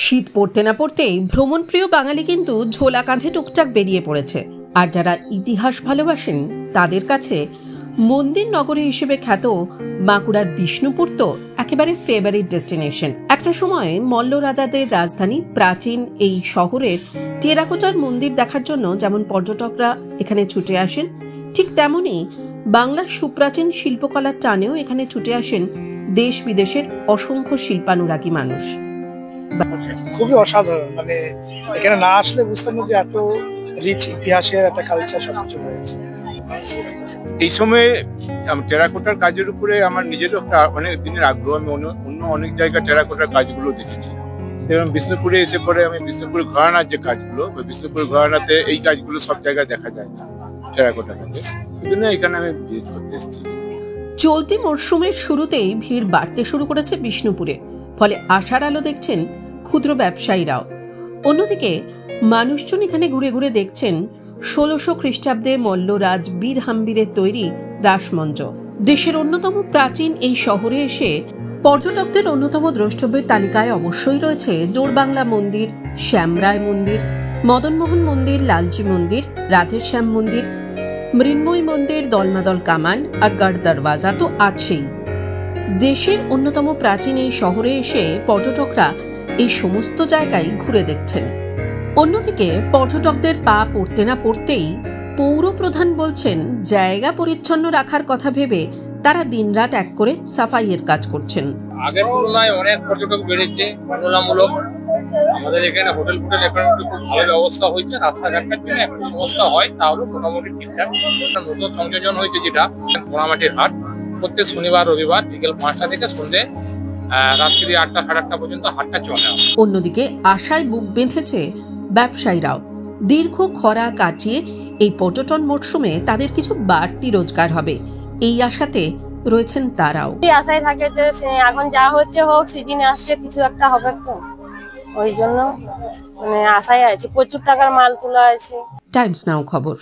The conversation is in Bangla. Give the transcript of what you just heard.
শীত পড়তে না পড়তেই ভ্রমণপ্রিয় বাঙালি কিন্তু ঝোলা কাঁধে টুকটাক বেরিয়ে পড়েছে। আর যারা ইতিহাস ভালোবাসেন তাদের কাছে মন্দির নগরী হিসেবে খ্যাত বাঁকুড়ার বিষ্ণুপুর তো একেবারে ফেভারিট ডেস্টিনেশন। একটা সময় মল্ল রাজাদের রাজধানী প্রাচীন এই শহরের টেরাকোটার মন্দির দেখার জন্য যেমন পর্যটকরা এখানে ছুটে আসেন, ঠিক তেমনই বাংলার সুপ্রাচীন শিল্পকলার টানেও এখানে ছুটে আসেন দেশ বিদেশের অসংখ্য শিল্পানুরাগী মানুষ। খুবই অসাধারণ, মানে এখানে না আসলে বুঝতাম না যে এত রিচ ইতিহাসের একটা কালচার সবকিছু রয়েছে। এই সময়ে টেরাকোটার কাজের উপরে আমার নিজেরও একটা অনেক দিনের আগ্রহ। আমি অন্য অনেক জায়গায় টেরাকোটার কাজগুলো দেখেছি এবং বিষ্ণুপুরে এসে পরে আমি বিষ্ণুপুর ঘরানার যে কাজগুলো, বিষ্ণুপুর ঘরানাতে এই কাজগুলো সব জায়গায় দেখা যায় না টেরাকোটা কাজে, সেই জন্য এখানে আমি ভিজিট করতে এসেছি। চলতি মরশুমের শুরুতেই ভিড় বাড়তে শুরু করেছে বিষ্ণুপুরে, ফলে আশার আলো দেখছেন ক্ষুদ্র ব্যবসায়ীরাও। অন্যদিকে মানুষজন এখানে ঘুরে ঘুরে দেখছেন ১৬০০ খ্রিস্টাব্দে মল্লরাজ বীর হাম্বিরের তৈরি রাসমঞ্চ। দেশের অন্যতম প্রাচীন এই শহরে এসে পর্যটকদের অন্যতম দ্রষ্টব্যের তালিকায় অবশ্যই রয়েছে জোড়বাংলা মন্দির, শ্যামরায় মন্দির, মদনমোহন মন্দির, লালজি মন্দির, রাধেশ্যাম মন্দির, মৃন্ময় মন্দির, দলমাদল কামান আর গড় দরওয়াজা তো আছেই। দেশের অন্যতম প্রাচীন এই শহরে এসে পর্যটকরা এই সমস্ত জায়গায় ঘুরে দেখছেন। অন্যদিকে পর্যটকদের পা পড়তে না পড়তেই পৌর প্রধান বলছেন জায়গা পরিচ্ছন্ন রাখার কথা ভেবে তারা দিনরাত এক করে সাফাইয়ের কাজ করছেন। আগের তুলনায় অনেক পর্যটক বেড়েছে, তুলনামূলক আমাদের এখানে হোটেল এখন খুব ভালো ব্যবস্থা হয়েছে। রাস্তাঘাটের জন্য একটু সমস্যা হয়, তাহলে মোটামুটি ঠিকঠাক। নতুন সংযোজন হয়েছে যেটা পোড়ামাটির হাট, প্রত্যেক শনিবার রবিবার বিকেল ৫টা থেকে সন্ধ্যে রাত্রি ৮টা সাড়ে ৮টা পর্যন্ত হাটটা চলে। অন্যদিকে আশায় বুক বেঁধেছে ব্যবসায়ীরাও। দীর্ঘ খরা কাটিয়ে এই পর্যটন মরশুমে তাদের কিছু বাড়তি রোজগার হবে, এই আশাতে রয়েছেন তারাও। আশায় থাকে যে এখন যা হচ্ছে হোক, সিজনে আসছে কিছু একটা হবে, তো ওই জন্য মানে আশায় আছে। প্রচুর টাকার মাল তোলা আছে। টাইমস নাও খবর।